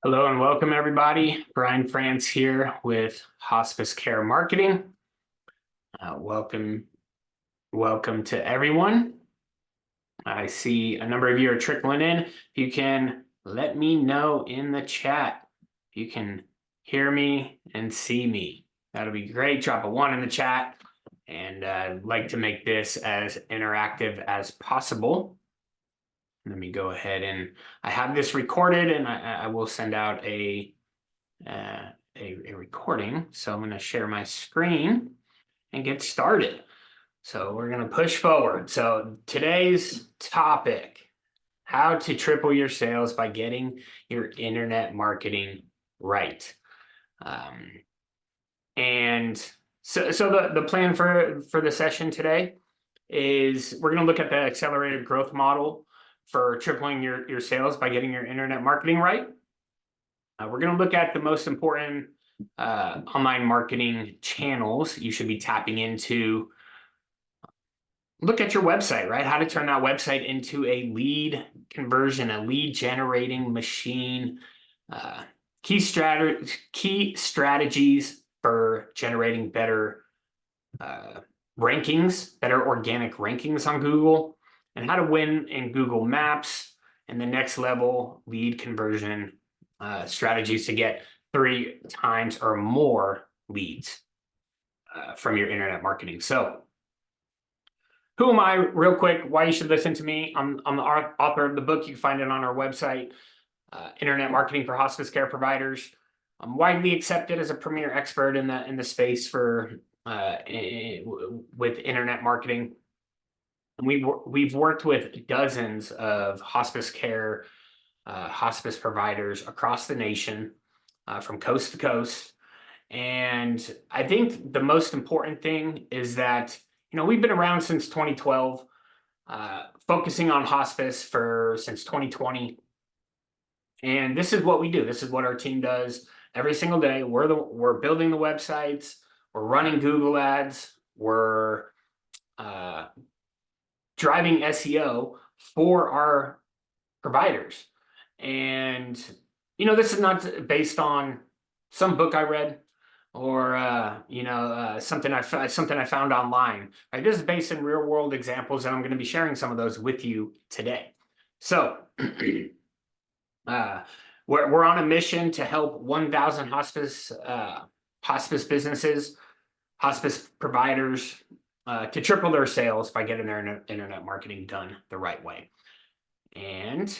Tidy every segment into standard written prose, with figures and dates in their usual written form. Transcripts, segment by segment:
Hello and welcome, everybody. Brian France here with Hospice Care Marketing. Welcome to everyone. I see a number of you are trickling in. If you can let me know in the chat if you can hear me and see me. That'll be great. Drop a 1 in the chat, and I'd like to make this as interactive as possible. Let me go ahead and I have this recorded, and I will send out a recording. So I'm going to share my screen and get started. So we're going to push forward. So today's topic, how to triple your sales by getting your internet marketing right. And so the plan for the session today is we're going to look at the accelerated growth model for tripling your sales by getting your internet marketing right. We're going to look at the most important online marketing channels you should be tapping into. Look at your website, right? How to turn that website into a lead conversion, a lead generating machine. Key strategies for generating better rankings, better organic rankings on Google, and how to win in Google Maps, and the next level lead conversion strategies to get 3 times or more leads from your internet marketing. So who am I, real quick, why you should listen to me? I'm the author of the book. You can find it on our website, Internet Marketing for Hospice Care Providers. I'm widely accepted as a premier expert in the space for with internet marketing. And we've worked with dozens of hospice care hospice providers across the nation, from coast to coast. And I think the most important thing is that, we've been around since 2012, focusing on hospice since 2020. And this is what we do. This is what our team does every single day. We're building the websites, we're running Google ads, we're driving SEO for our providers. And this is not based on some book I read or something I found online. Right? This is based in real world examples, and I'm going to be sharing some of those with you today. So we're on a mission to help 1,000 hospice businesses, hospice providers, to triple their sales by getting their internet marketing done the right way. And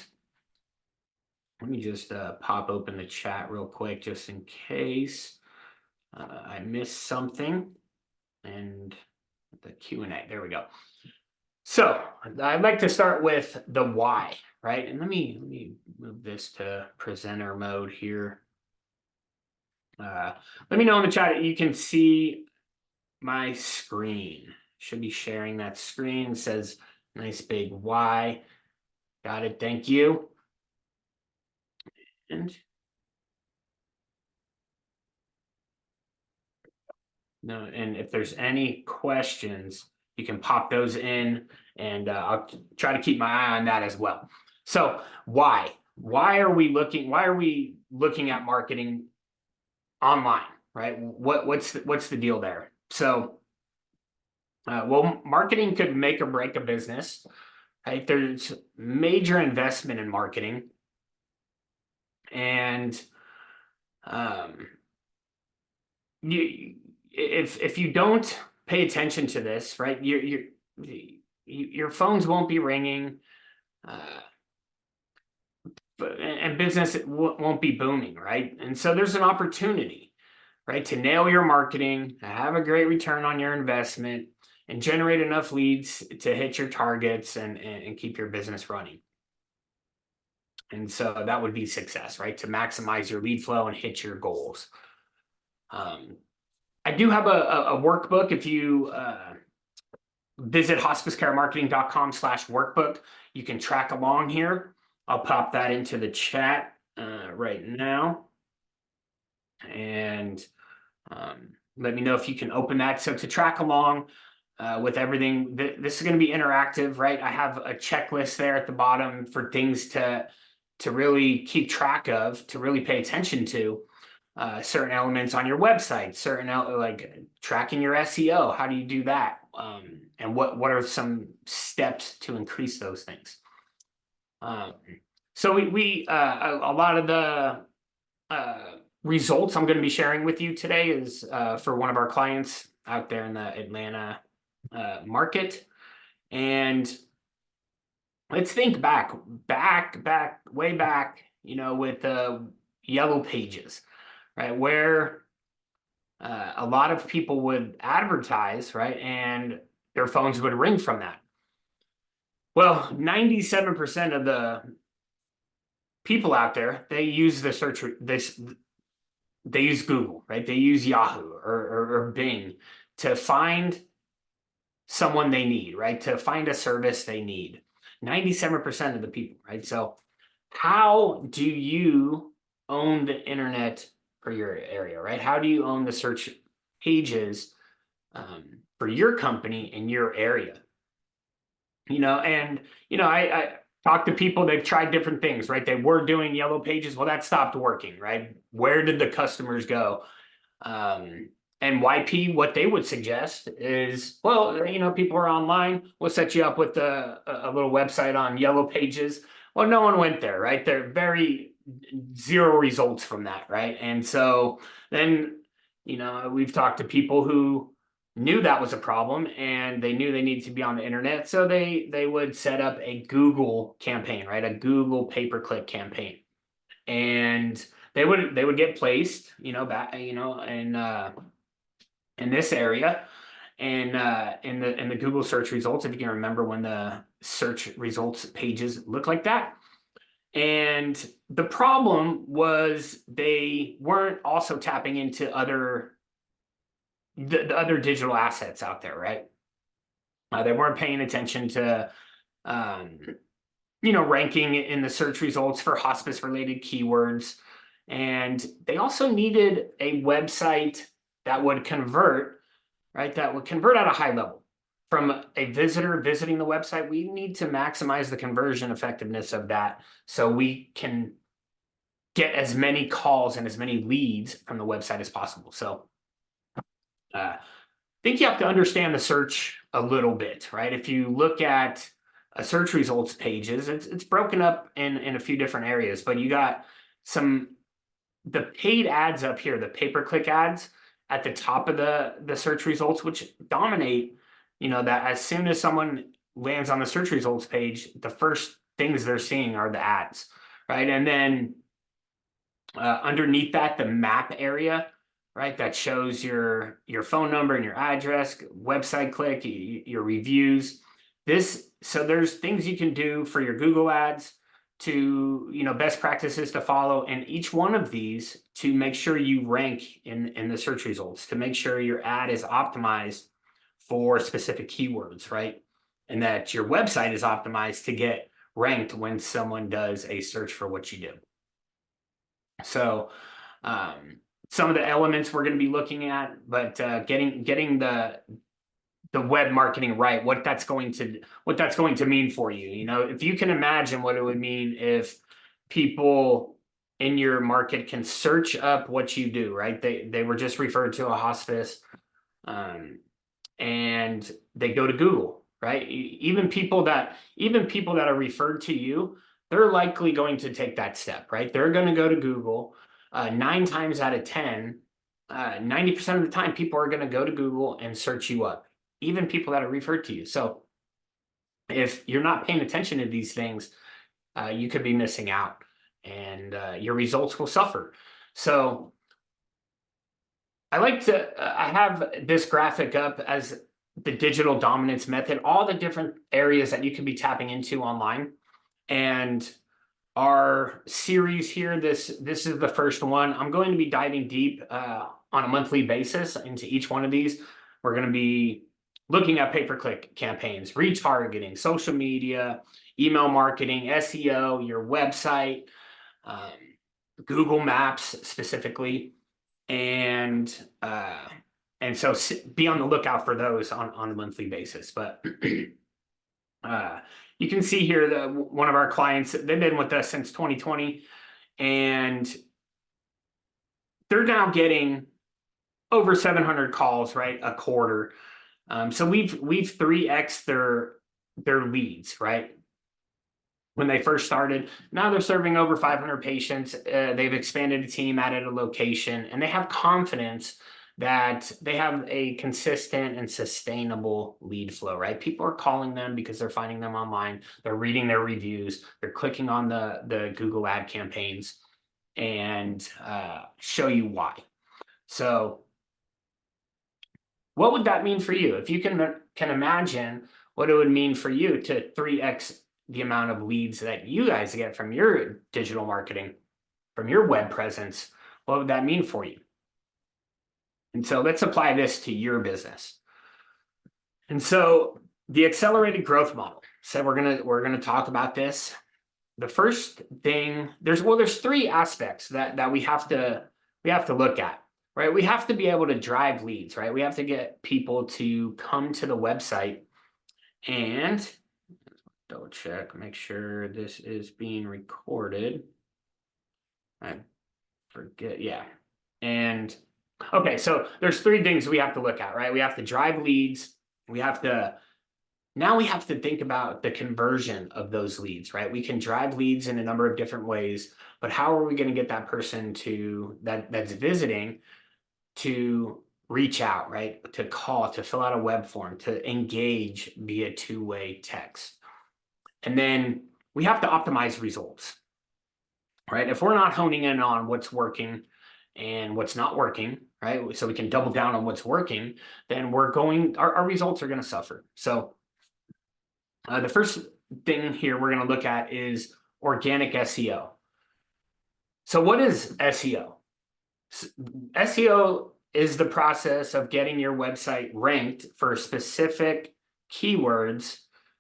let me just pop open the chat real quick, just in case I missed something. And the Q&A, there we go. So I'd like to start with the why, right? And let me move this to presenter mode here. Let me know in the chat you can see my screen. Should be sharing that screen. It says nice big Y. Got it. Thank you. And if there's any questions, you can pop those in, and I'll try to keep my eye on that as well. So why are we looking at marketing online, right? What's the deal there? So well, marketing could make or break a business, right? There's major investment in marketing, and if you don't pay attention to this, right, your phones won't be ringing, and business won't be booming, right? And so there's an opportunity, right, to nail your marketing, to have a great return on your investment, and generate enough leads to hit your targets and keep your business running. And so that would be success, right? To maximize your lead flow and hit your goals. I do have a workbook. If you visit hospicecaremarketing.com/workbook, you can track along here. I'll pop that into the chat right now. And let me know if you can open that. So to track along with everything, this is going to be interactive, right? I have a checklist there at the bottom for things to to really keep track of, to really pay attention to certain elements on your website, like tracking your SEO. How do you do that? And what are some steps to increase those things? So a lot of the results I'm going to be sharing with you today is for one of our clients out there in the Atlanta market. And let's think way back, with the yellow pages, right? Where a lot of people would advertise, right? And their phones would ring from that. Well, 97% of the people out there, they use the search, they use Google, right? They use Yahoo or Bing to find someone they need, right? To find a service they need. 97% of the people, right? So how do you own the internet for your area, right? How do you own the search pages for your company in your area? I talked to people, they've tried different things, right? They were doing yellow pages. Well, that stopped working, right? Where did the customers go? NYP, what they would suggest is, well, people are online. We'll set you up with a little website on yellow pages. Well, no one went there, right? They're very zero results from that, right? And so then, we've talked to people who knew that was a problem and they knew they needed to be on the internet. So they would set up a Google campaign, right? A Google pay-per-click campaign. And they would get placed, in this area, and in the Google search results, if you can remember when the search results pages look like that. And the problem was they weren't also tapping into the other digital assets out there, right? They weren't paying attention to ranking in the search results for hospice related keywords. And they also needed a website that would convert, right? That would convert at a high level. From a visitor visiting the website, we need to maximize the conversion effectiveness of that so we can get as many calls and as many leads from the website as possible. So I think you have to understand the search a little bit, right? If you look at a search results pages, it's broken up in a few different areas, but you got the paid ads up here, the pay-per-click ads at the top of the search results, which dominate, that as soon as someone lands on the search results page, the first things they're seeing are the ads, right? And then underneath that, the map area, right? That shows your phone number and your address, website click, your reviews. So there's things you can do for your Google ads to, best practices to follow. And each one of these to make sure you rank in the search results, to make sure your ad is optimized for specific keywords, right? And that your website is optimized to get ranked when someone does a search for what you do. So some of the elements we're going to be looking at, but getting the web marketing right, what that's going to mean for you. If you can imagine what it would mean if people in your market can search up what you do, right? They were just referred to a hospice, and they go to Google, right? Even people that are referred to you, they're likely going to take that step, right? They're going to go to Google. 9 times out of 10, 90% of the time, people are going to go to Google and search you up, even people that are referred to you. So if you're not paying attention to these things, you could be missing out, and your results will suffer. So I have this graphic up as the digital dominance method, all the different areas that you could be tapping into online. And our series here, this is the first one. I'm going to be diving deep on a monthly basis into each one of these. We're going to be looking at pay-per-click campaigns, retargeting, social media, email marketing, SEO, your website, Google Maps specifically, and so be on the lookout for those on a monthly basis. But you can see here that one of our clients, they've been with us since 2020, and they're now getting over 700 calls, right, a quarter. So we've 3x their leads, right? When they first started, now they're serving over 500 patients. They've expanded a team, added a location, and they have confidence that they have a consistent and sustainable lead flow, right? People are calling them because they're finding them online. They're reading their reviews. They're clicking on the Google ad campaigns and show you why. So what would that mean for you? If you can imagine what it would mean for you to 3x the amount of leads that you guys get from your digital marketing, from your web presence, what would that mean for you? And so let's apply this to your business. And so the accelerated growth model. So we're gonna talk about this. The first thing, there's 3 aspects that we have to look at, right? We have to be able to drive leads, right? We have to get people to come to the website, and double check, make sure this is being recorded. I forget, yeah. And okay, so there's 3 things we have to look at, right? We have to drive leads. Now we have to think about the conversion of those leads, right? We can drive leads in a number of different ways, but how are we going to get that person that's visiting to reach out, right? To call, to fill out a web form, to engage via 2-way text. And then we have to optimize results, right? If we're not honing in on what's working and what's not working, right? So we can double down on what's working, then our results are going to suffer. So the first thing here we're going to look at is organic SEO. So what is SEO? SEO is the process of getting your website ranked for specific keywords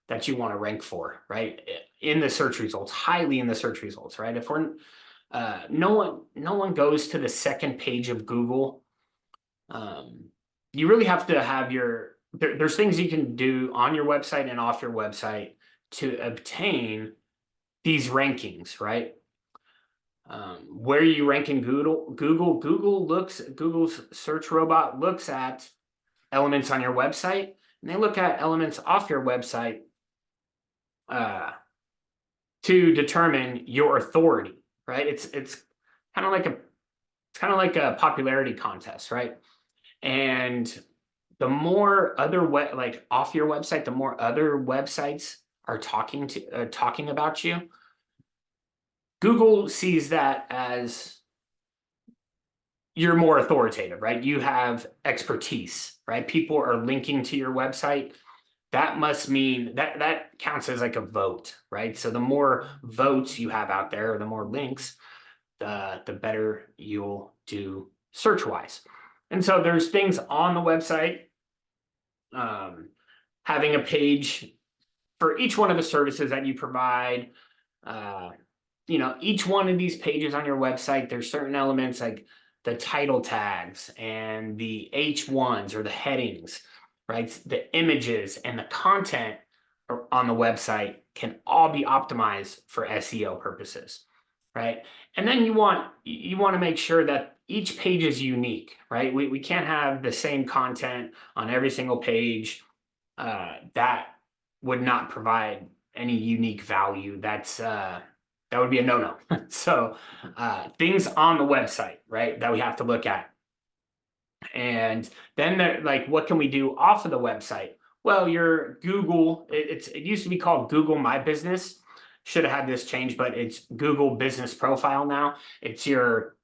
that you want to rank for, right? In the search results, highly in the search results, right? If we're no one goes to the second page of Google. You really have to have there's things you can do on your website and off your website to obtain these rankings, right? Where you rank in Google's search robot looks at elements on your website, and they look at elements off your website to determine your authority, right? It's kind of like a popularity contest, right? And the more off your website, the more other websites are talking about you. Google sees that as you're more authoritative, right? You have expertise, right? People are linking to your website. That must mean that counts as like a vote, right? So the more votes you have out there, the more links, the better you'll do search-wise. And so there's things on the website, having a page for each one of the services that you provide. Each one of these pages on your website, there's certain elements like the title tags and the H1s or the headings, right? The images and the content on the website can all be optimized for SEO purposes, right? And then you want to make sure that each page is unique, right? We can't have the same content on every single page. That would not provide any unique value. That would be a no-no. So things on the website, right, that we have to look at. And then what can we do off of the website? Well, your Google, it used to be called Google My Business. Should have had this changed, but it's Google Business Profile now. It's your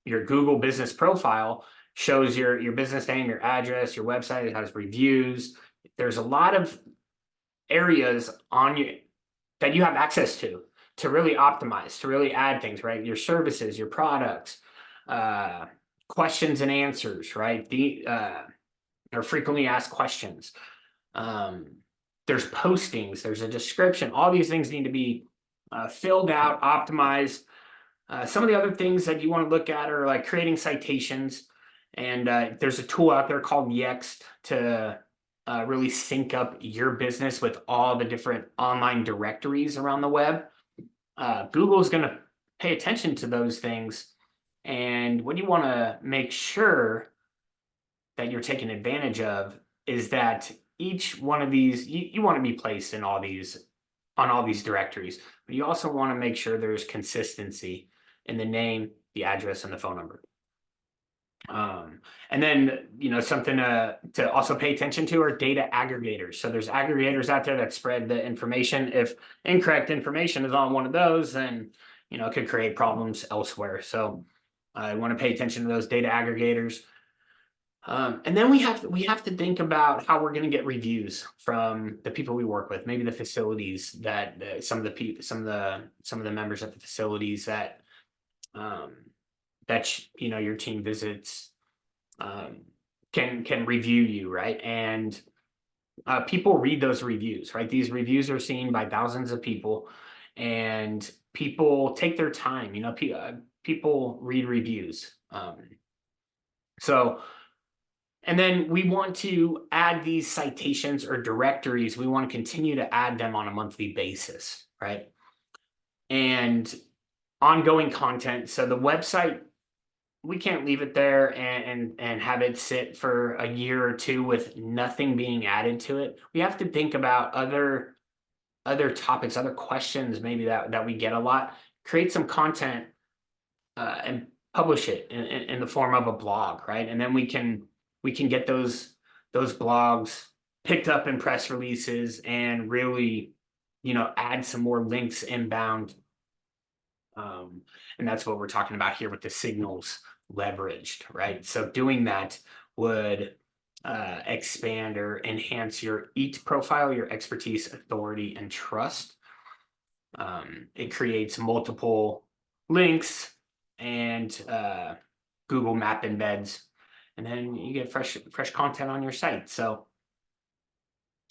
Google Business Profile shows your business name, your address, your website. It has reviews. There's a lot of areas on you that you have access to really optimize, to really add things, right? Your services, your products, questions and answers, right? Or frequently asked questions. There's postings, there's a description. All these things need to be filled out, optimized. Some of the other things that you want to look at are like creating citations. And there's a tool out there called Yext to really sync up your business with all the different online directories around the web, Google is going to pay attention to those things. And what you want to make sure that you're taking advantage of is that each one of these, you want to be placed in all these on all these directories, but you also want to make sure there's consistency in the name, the address, and the phone number. And then, something to also pay attention to are data aggregators. So there's aggregators out there that spread the information. If incorrect information is on one of those, then, it could create problems elsewhere. So I want to pay attention to those data aggregators. And then we have to think about how we're going to get reviews from the people we work with, maybe the facilities that some of the members at the facilities that your team visits can review you, right? And people read those reviews, right? These reviews are seen by thousands of people, and people take their time. People read reviews. And then we want to add these citations or directories. We want to continue to add them on a monthly basis, right? And ongoing content. So the website, we can't leave it there and have it sit for a year or two with nothing being added to it. We have to think about other topics, other questions maybe that we get a lot. Create some content and publish it in the form of a blog, right? And then we can get those blogs picked up in press releases and really, add some more links inbound. And that's what we're talking about here with the signals leveraged, right? So doing that would expand or enhance your EAT profile, your expertise, authority, and trust. It creates multiple links and Google Map embeds, and then you get fresh content on your site. So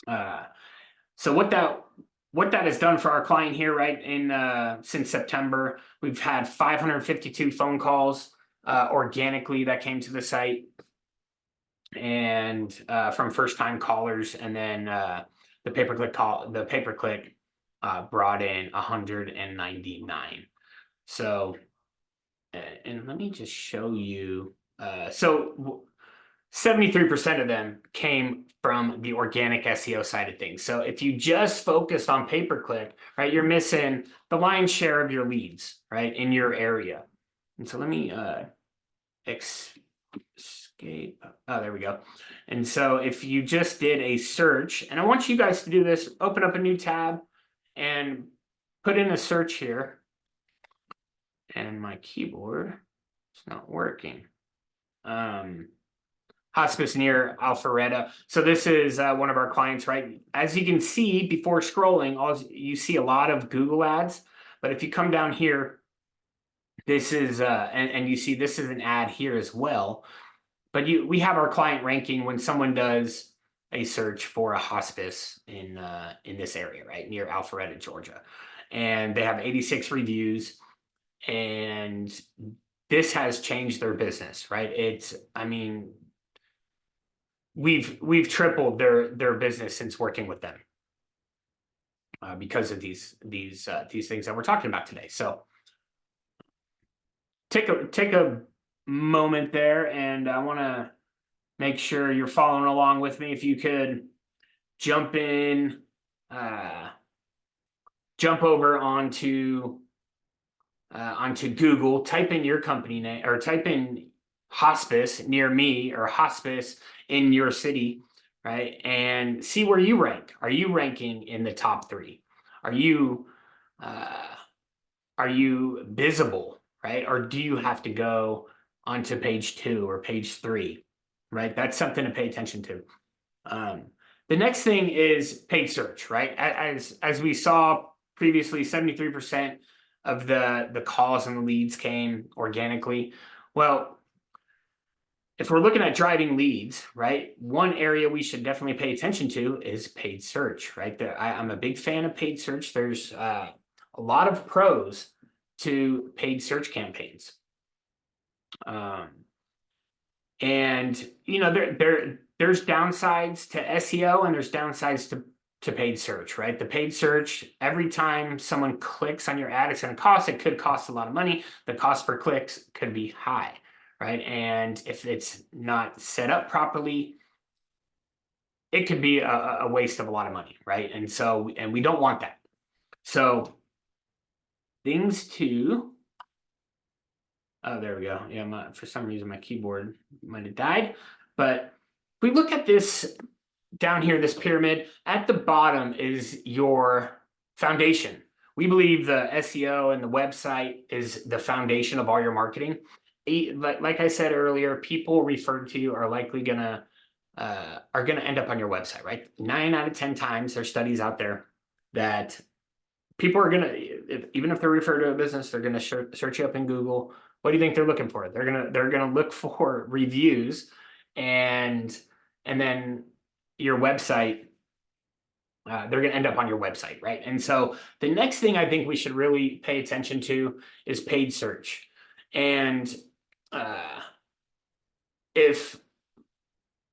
what that has done for our client here, right? Since September, we've had 552 phone calls organically that came to the site, and from first-time callers, and then the pay-per-click brought in 199. So, and let me just show you. So 73% of them came from the organic SEO side of things. So if you just focused on pay-per-click, right, you're missing the lion's share of your leads, right, in your area. And so let me escape. Oh, there we go. And so if you just did a search, and I want you guys to do this, open up a new tab and put in a search here. And my keyboard is not working. Hospice near Alpharetta. So this is one of our clients, right? As you can see before scrolling, you see a lot of Google ads. But if you come down here, this is and you see this is an ad here as well. But we have our client ranking when someone does a search for a hospice in this area, right, near Alpharetta, Georgia, and they have 86 reviews, and this has changed their business, right? We've tripled their business since working with them because of these things that we're talking about today. So take a moment there, and I want to make sure you're following along with me. If you could jump over onto Google, type in your company name, or type in hospice near me or hospice in your city, right? And see where you rank. Are you ranking in the top 3? Are you visible, right? Or do you have to go onto page 2 or page 3, right? That's something to pay attention to. The next thing is paid search, right? As we saw previously, 73% of the calls and the leads came organically. Well, if we're looking at driving leads, right, one area we should definitely pay attention to is paid search, right? I'm a big fan of paid search. There's a lot of pros to paid search campaigns. And there's downsides to SEO and there's downsides to paid search, right? The paid search, every time someone clicks on your ad, it's going to cost. It could cost a lot of money. The cost per clicks could be high, right? And if it's not set up properly, it could be a waste of a lot of money, right? And so, and we don't want that. So things to, oh, there we go. Yeah, for some reason my keyboard might have died. But if we look at this down here, this pyramid, at the bottom is your foundation. We believe the SEO and the website is the foundation of all your marketing. Like I said earlier, people referred to you are likely gonna end up on your website, right? 9 out of 10 times, there's studies out there that people are gonna, even if they're referred to a business, they're gonna search you up in Google. What do you think they're looking for? They're gonna look for reviews, and then your website. They're going to end up on your website, right? And so the next thing I think we should really pay attention to is paid search. And if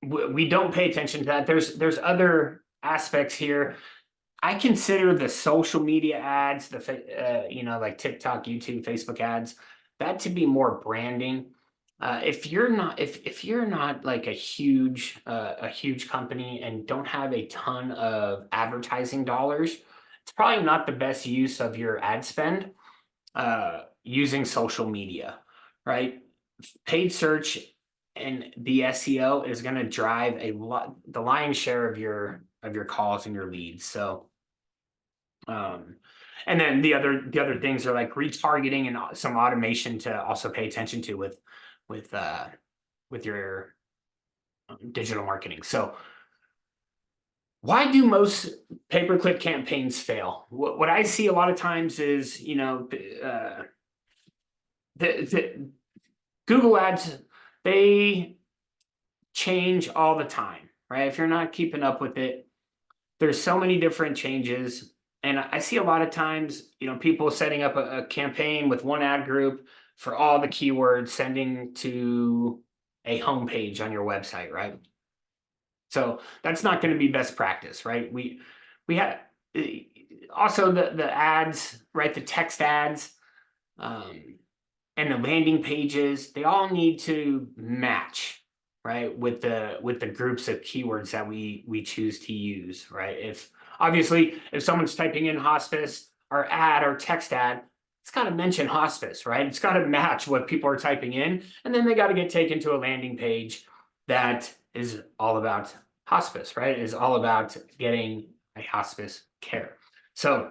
we don't pay attention to that, there's other aspects here. I consider the social media ads, like TikTok, YouTube, Facebook ads, that to be more branding. If you're not like a huge company and don't have a ton of advertising dollars, it's probably not the best use of your ad spend using social media, right? Paid search and the SEO is going to drive the lion's share of your calls and your leads. So and then the other things are like retargeting and some automation to also pay attention to with your digital marketing. So why do most pay-per-click campaigns fail? What I see a lot of times is, the Google ads, they change all the time, right? If you're not keeping up with it, there's so many different changes. And I see a lot of times, people setting up a campaign with one ad group for all the keywords, sending to a homepage on your website, right? So that's not going to be best practice, right? We have also the ads, right? The text ads, and the landing pages, they all need to match, right, with the groups of keywords that we choose to use, right? If someone's typing in hospice, our ad or text ad, it's got to mention hospice, right? It's got to match what people are typing in, and then they got to get taken to a landing page that is all about hospice, right? Is all about getting a hospice care. So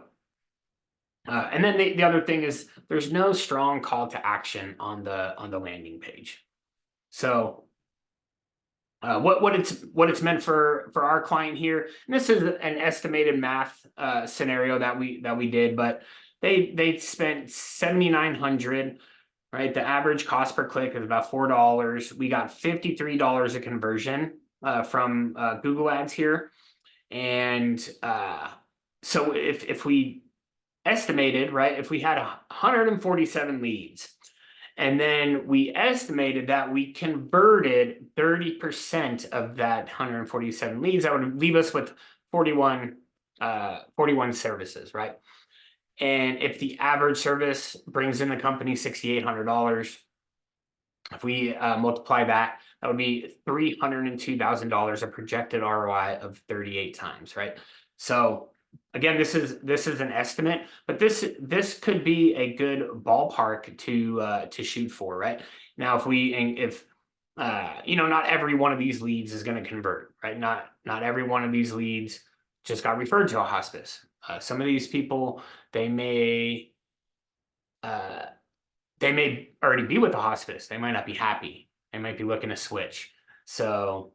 and then the other thing is there's no strong call to action on the landing page. So what it's meant for our client here, and this is an estimated math scenario that we did, but they spent $7,900, right? The average cost per click is about $4. We got $53 a conversion from Google Ads here, and so if we estimated, right, if we had 147 leads, and then we estimated that we converted 30% of that 147 leads, that would leave us with 41 services, right? And if the average service brings in the company $6,800, if we multiply that, that would be $302,000, a projected ROI of 38 times, right? So again, this is an estimate, but this could be a good ballpark to shoot for, right? Now, if not every one of these leads is going to convert, right? Not every one of these leads just got referred to a hospice. Some of these people, they may already be with the hospice. They might not be happy. They might be looking to switch. So,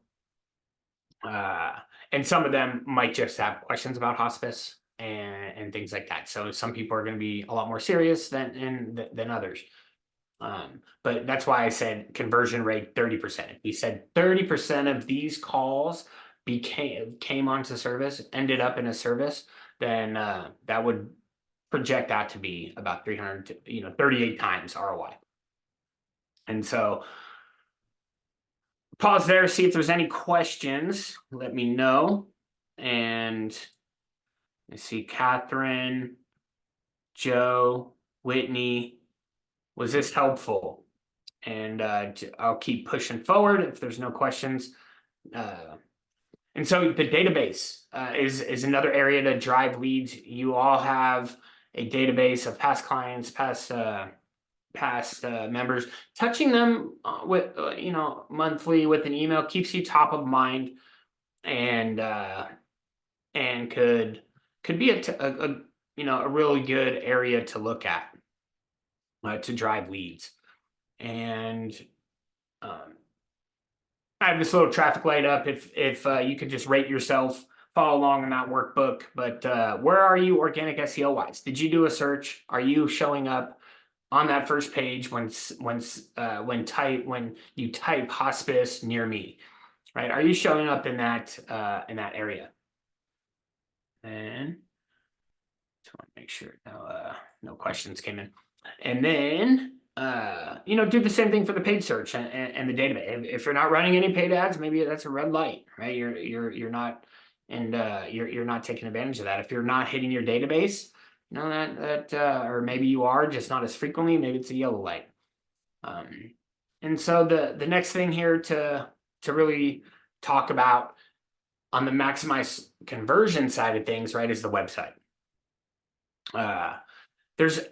and some of them might just have questions about hospice and things like that. So some people are going to be a lot more serious than others. But that's why I said conversion rate 30%. We said 30% of these calls came onto service, ended up in a service, then that would project that to be about 38 times ROI. And so pause there, see if there's any questions. Let me know. And I see Catherine, Joe, Whitney. Was this helpful? And I'll keep pushing forward if there's no questions. And so the database is another area to drive leads. You all have a database of past clients, past members. Touching them with monthly with an email keeps you top of mind, and could be a really good area to look at to drive leads. And I have this little traffic light up. If you could just rate yourself, follow along in that workbook. But where are you organic SEO wise? Did you do a search? Are you showing up on that first page when you type hospice near me, right? Are you showing up in that area? And just want to make sure no questions came in. And then do the same thing for the paid search and the database. If you're not running any paid ads, maybe that's a red light, right? You're not, and you're not taking advantage of that. If you're not hitting your database, or maybe you are, just not as frequently, maybe it's a yellow light. And so the next thing here to really talk about on the maximize conversion side of things, right, is the website. There's a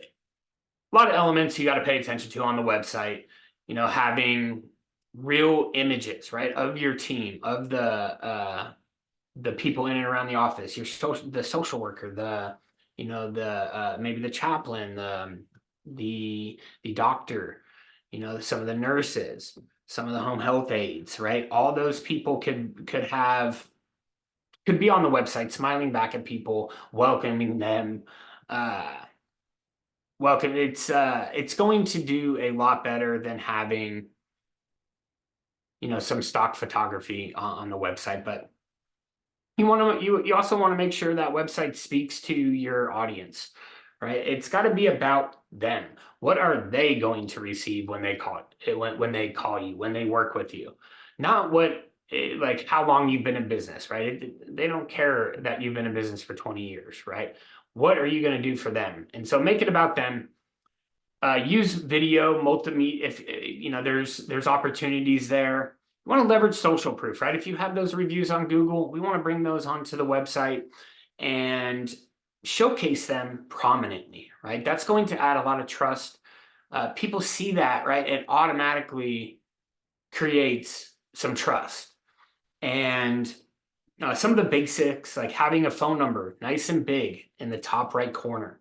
lot of elements you got to pay attention to on the website. Having real images, right, of your team, of the people in and around the office, the social worker, maybe the chaplain, the doctor, some of the nurses, some of the home health aides, right? All those people could be on the website, smiling back at people, welcoming them. Welcome. It's going to do a lot better than having some stock photography on the website. But you also want to make sure that website speaks to your audience, right? It's got to be about them. What are they going to receive when they call you, when they work with you? Not like how long you've been in business, right? They don't care that you've been in business for 20 years, right? What are you going to do for them? And so make it about them. Use video, multimedia. If there's opportunities there. You want to leverage social proof, right? If you have those reviews on Google, we want to bring those onto the website and showcase them prominently, right? That's going to add a lot of trust. People see that, right? It automatically creates some trust. And some of the basics, like having a phone number nice and big in the top right corner.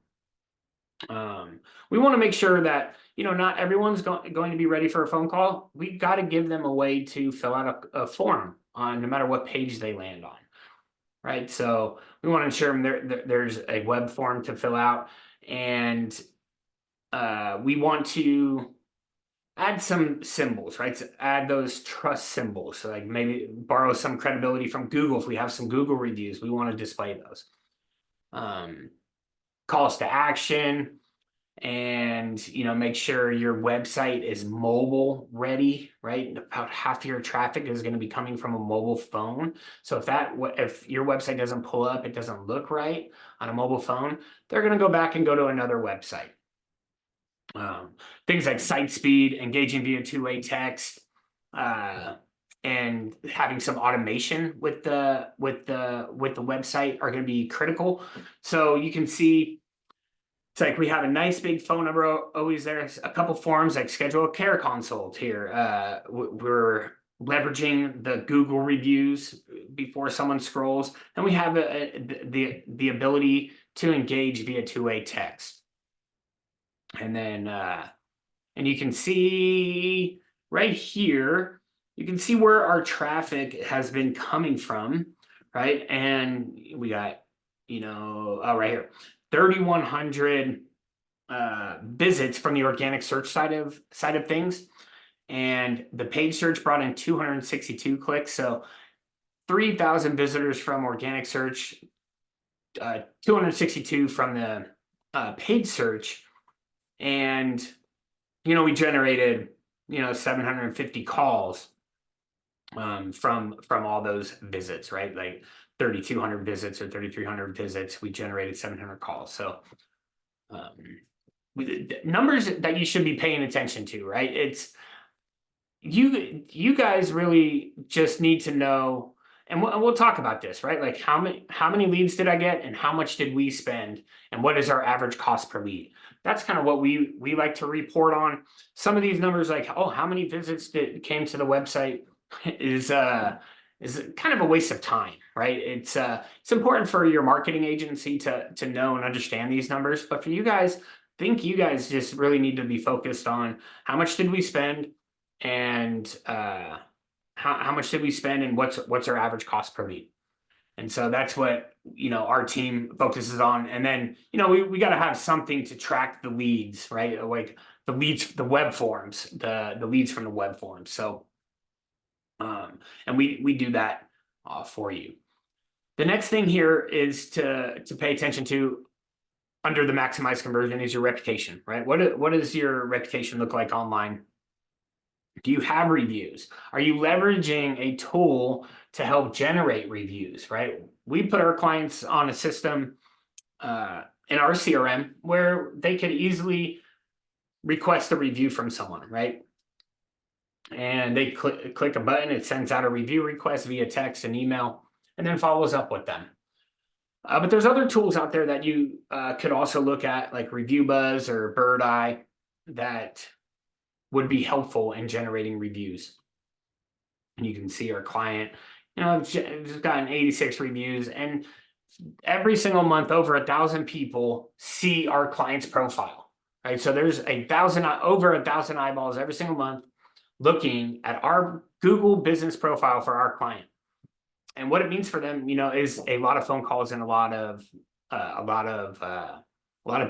We want to make sure that not everyone's going to be ready for a phone call. We've got to give them a way to fill out a form on no matter what page they land on, right? So we want to ensure there's a web form to fill out, and we want to add some symbols, right? So add those trust symbols. So like maybe borrow some credibility from Google. If we have some Google reviews, we want to display those. Calls to action, and make sure your website is mobile ready, right? About half your traffic is going to be coming from a mobile phone. So if your website doesn't pull up, it doesn't look right on a mobile phone, they're going to go back and go to another website. Things like site speed, engaging via two-way text, and having some automation with the website are going to be critical. So you can see it's like we have a nice big phone number always there. A couple forms like schedule a care consult here. We're leveraging the Google reviews before someone scrolls, and we have the ability to engage via two-way text. And then and you can see right here, you can see where our traffic has been coming from, right? And we got right here, 3,100 visits from the organic search side of things, and the paid search brought in 262 clicks. So 3,000 visitors from organic search, 262 from the paid search, and we generated 750 calls from all those visits, right? Like 3,200 visits or 3,300 visits, we generated 700 calls. So numbers that you should be paying attention to, right? It's you guys really just need to know, and we'll talk about this, right? Like how many leads did I get, and how much did we spend, and what is our average cost per lead? That's kind of what we like to report on. Some of these numbers, like, oh, how many visits came to the website, is kind of a waste of time, right? It's important for your marketing agency to know and understand these numbers, but for you guys, I think you guys just really need to be focused on how much did we spend, and how much did we spend, and what's our average cost per lead. And so that's what our team focuses on. And then we got to have something to track the leads, right? Like the leads, the web forms, the leads from the web forms. So and we do that for you. The next thing here is to pay attention to under the maximize conversion is your reputation, right? What does your reputation look like online? Do you have reviews? Are you leveraging a tool to help generate reviews, right? We put our clients on a system in our CRM where they could easily request a review from someone, right? And they click a button, it sends out a review request via text and email, and then follows up with them. But there's other tools out there that you could also look at, like Review Buzz or Bird Eye, that would be helpful in generating reviews. And you can see our client, just gotten 86 reviews, and every single month over 1,000 people see our client's profile, right? So there's over 1,000 eyeballs every single month looking at our Google business profile for our client. And what it means for them, is a lot of phone calls and a lot of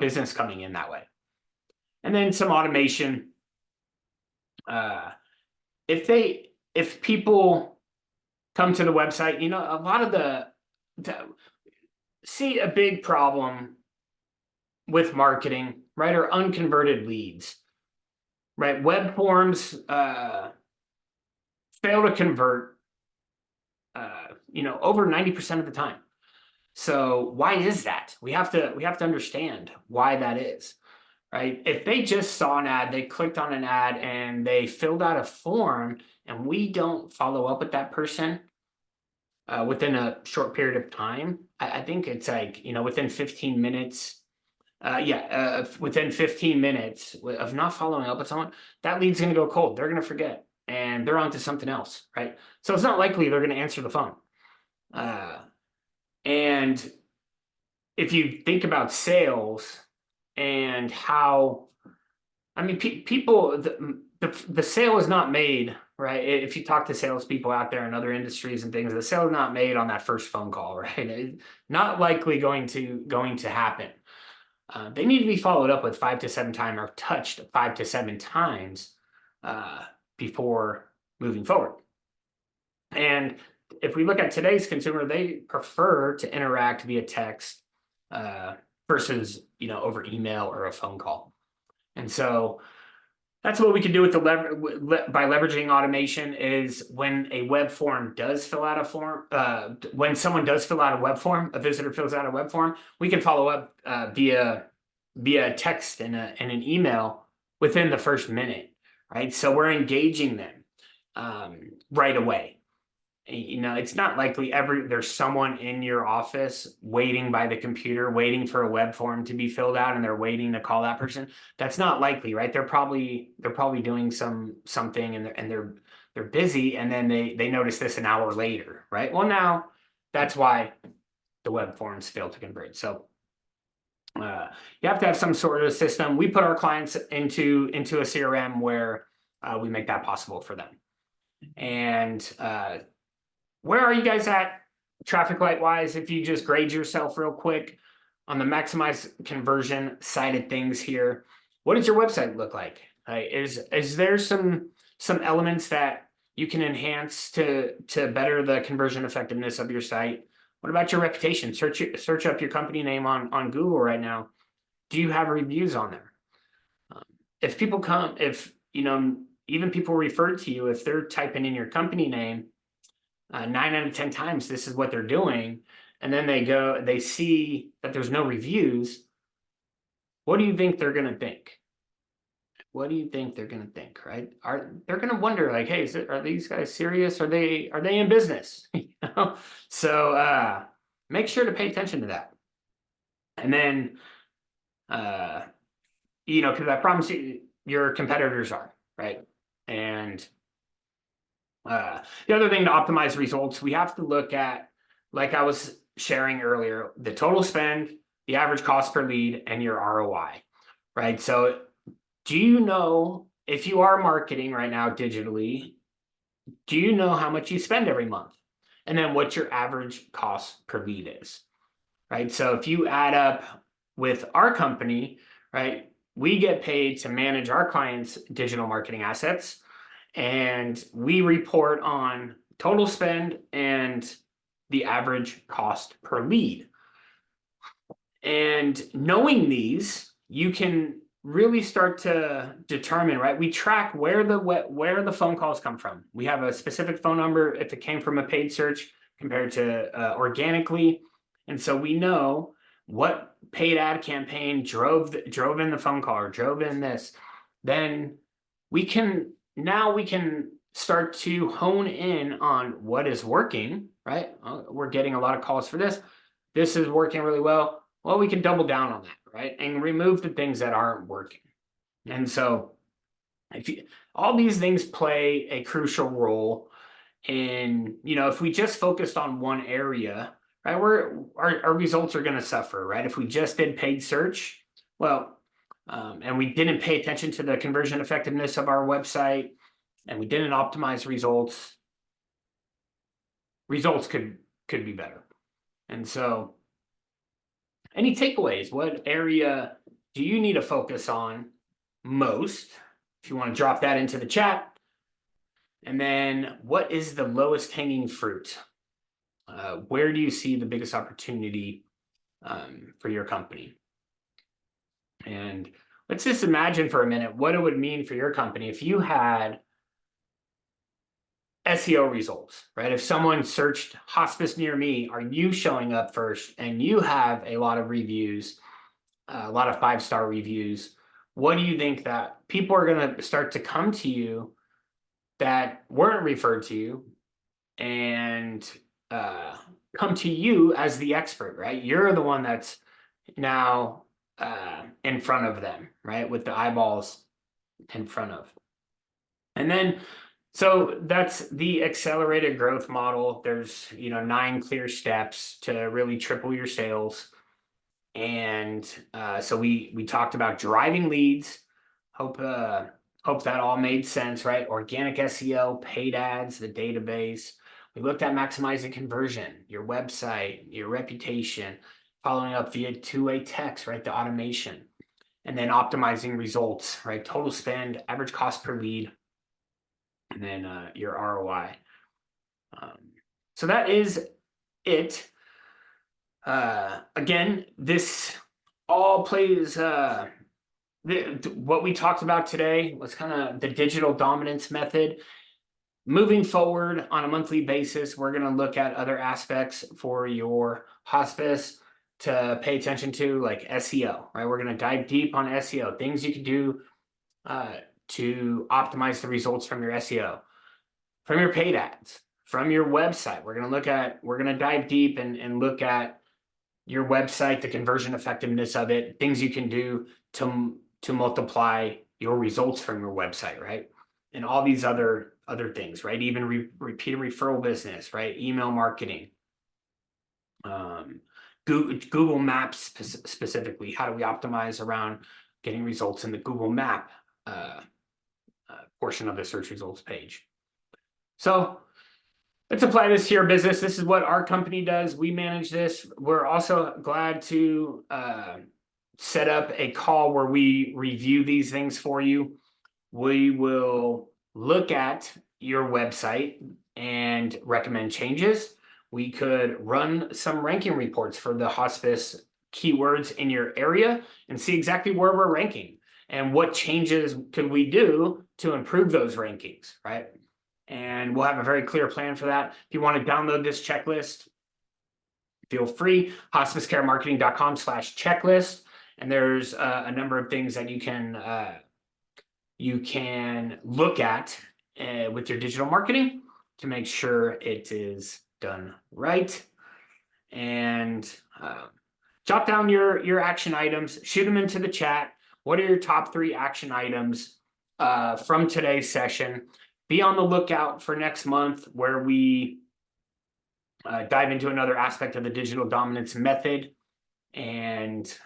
business coming in that way. And then some automation. If people come to the website, a lot of see a big problem with marketing, right, are unconverted leads, right? Web forms fail to convert over 90% of the time. So why is that? We have to understand why that is, right? If they just saw an ad, they clicked on an ad and they filled out a form, and we don't follow up with that person within a short period of time, I think it's like, within 15 minutes, within 15 minutes of not following up with someone, that lead's going to go cold. They're going to forget, and they're on to something else, right? So it's not likely they're going to answer the phone. And if you think about sales and how, people, the sale is not made, right? If you talk to salespeople out there in other industries and things, the sale is not made on that first phone call, right? It's not likely going to happen. They need to be followed up with 5 to 7 times, or touched 5 to 7 times before moving forward. And if we look at today's consumer, they prefer to interact via text versus over email or a phone call. And so that's what we can do with by leveraging automation, is when a web form does fill out a form, when someone does fill out a web form, a visitor fills out a web form, we can follow up via text and an email within the first minute, right? So we're engaging them right away. It's not likely there's someone in your office waiting by the computer, waiting for a web form to be filled out, and they're waiting to call that person. That's not likely, right? They're probably doing something, and they're busy, and then they notice this an hour later, right? Well, now that's why the web forms fail to convert. So you have to have some sort of system. We put our clients into a CRM where we make that possible for them. And where are you guys at traffic light wise? If you just grade yourself real quick on the maximize conversion side of things here, what does your website look like? Is there some elements that you can enhance to better the conversion effectiveness of your site? What about your reputation? Search up your company name on Google right now. Do you have reviews on there? If people come, even people refer to you, if they're typing in your company name 9 out of 10 times this is what they're doing, and then they see that there's no reviews, what do you think they're going to think? What do you think they're going to think, right? They're going to wonder, like, hey, are these guys serious? Are they in business? So make sure to pay attention to that. And then because I promise you, your competitors are, right? And the other thing to optimize results, we have to look at, like I was sharing earlier, the total spend, the average cost per lead, and your ROI, right? So do you know, if you are marketing right now digitally, do you know how much you spend every month? And then what your average cost per lead is, right? So if you add up with our company, right, we get paid to manage our clients' digital marketing assets, and we report on total spend and the average cost per lead. And knowing these, you can really start to determine, right? We track where the phone calls come from. We have a specific phone number if it came from a paid search compared to organically. And so we know what paid ad campaign drove in the phone call or drove in this. Then we can start to hone in on what is working, right? We're getting a lot of calls for this. This is working really well. Well, we can double down on that, right? And remove the things that aren't working. And so all these things play a crucial role in, if we just focused on one area, right, our results are going to suffer, right? If we just did paid search, well, and we didn't pay attention to the conversion effectiveness of our website, and we didn't optimize results could be better. And so any takeaways? What area do you need to focus on most? If you want to drop that into the chat. And then what is the lowest hanging fruit? Where do you see the biggest opportunity for your company? And let's just imagine for a minute what it would mean for your company if you had SEO results, right? If someone searched hospice near me, are you showing up first and you have a lot of reviews, a lot of 5-star reviews? What do you think that people are going to start to come to you that weren't referred to you and come to you as the expert, right? You're the one that's now in front of them, right? With the eyeballs in front of. And then, so that's the accelerated growth model. There's 9 clear steps to really triple your sales. And so we talked about driving leads. Hope that all made sense, right? Organic SEO, paid ads, the database. We looked at maximizing conversion, your website, your reputation, following up via two-way text, right? The automation, and then optimizing results, right? Total spend, average cost per lead, and then your ROI. So that is it. Again, this all plays what we talked about today was kind of the digital dominance method. Moving forward on a monthly basis, we're going to look at other aspects for your hospice to pay attention to, like SEO, right? We're going to dive deep on SEO, things you can do to optimize the results from your SEO, from your paid ads, from your website. We're going to dive deep and look at your website, the conversion effectiveness of it, things you can do to multiply your results from your website, right? And all these other things, right? Even repeat referral business, right? Email marketing, Google Maps specifically. How do we optimize around getting results in the Google Map portion of the search results page? So let's apply this to your business. This is what our company does. We manage this. We're also glad to set up a call where we review these things for you. We will look at your website and recommend changes. We could run some ranking reports for the hospice keywords in your area and see exactly where we're ranking and what changes could we do to improve those rankings, right? and we'll have a very clear plan for that. If you want to download this checklist, feel free, hospicecaremarketing.com/checklist. And there's a number of things that you can look at with your digital marketing to make sure it is done right. And jot down your action items, shoot them into the chat. What are your top 3 action items from today's session? Be on the lookout for next month, where we dive into another aspect of the digital dominance method, and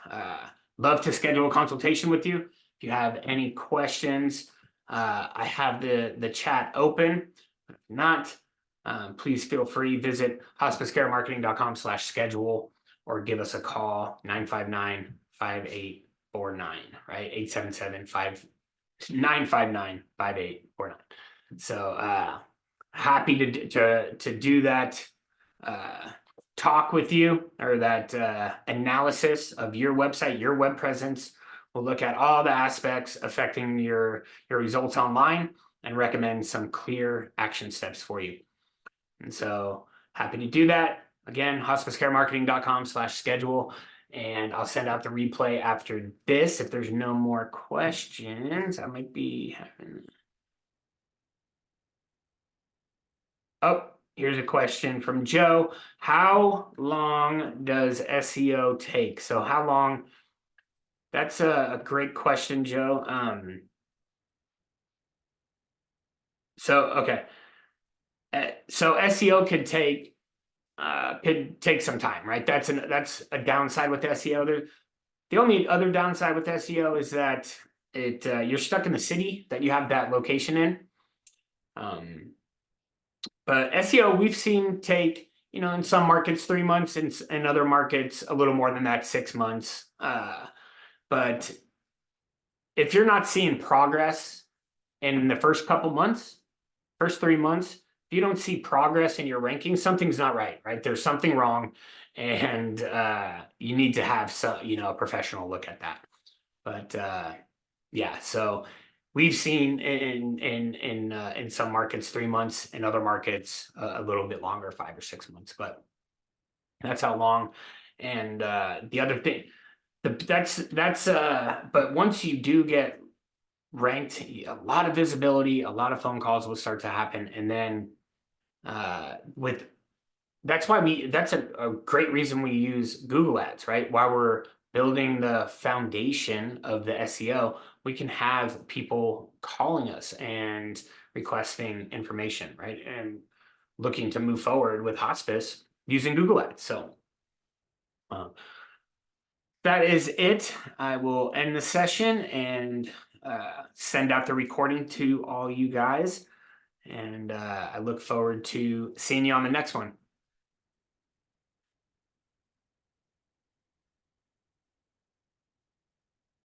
love to schedule a consultation with you. If you have any questions, I have the chat open. If not, please feel free, visit hospicecaremarketing.com/schedule, or give us a call, 959-5849, right? 877-959-5849. So happy to do that talk with you, or that analysis of your website, your web presence. We'll look at all the aspects affecting your results online and recommend some clear action steps for you. And so happy to do that. Again, hospicecaremarketing.com/schedule. And I'll send out the replay after this. If there's no more questions, I might be having. Oh, here's a question from Joe. How long does SEO take? So how long? That's a great question, Joe. Okay. So SEO could take some time, right? That's a downside with SEO. The only other downside with SEO is that you're stuck in the city that you have that location in. But SEO we've seen take, in some markets 3 months, and in other markets a little more than that, 6 months. But if you're not seeing progress in the first couple months, first 3 months, if you don't see progress in your rankings, something's not right, right? There's something wrong, and you need to have a professional look at that. But yeah, so we've seen in some markets 3 months, in other markets a little bit longer, 5 or 6 months, but that's how long. And the other thing, but once you do get ranked, a lot of visibility, a lot of phone calls will start to happen. And then that's a great reason we use Google Ads, right? While we're building the foundation of the SEO, we can have people calling us and requesting information, right? And looking to move forward with hospice using Google Ads. So that is it. I will end the session and send out the recording to all you guys. And I look forward to seeing you on the next one.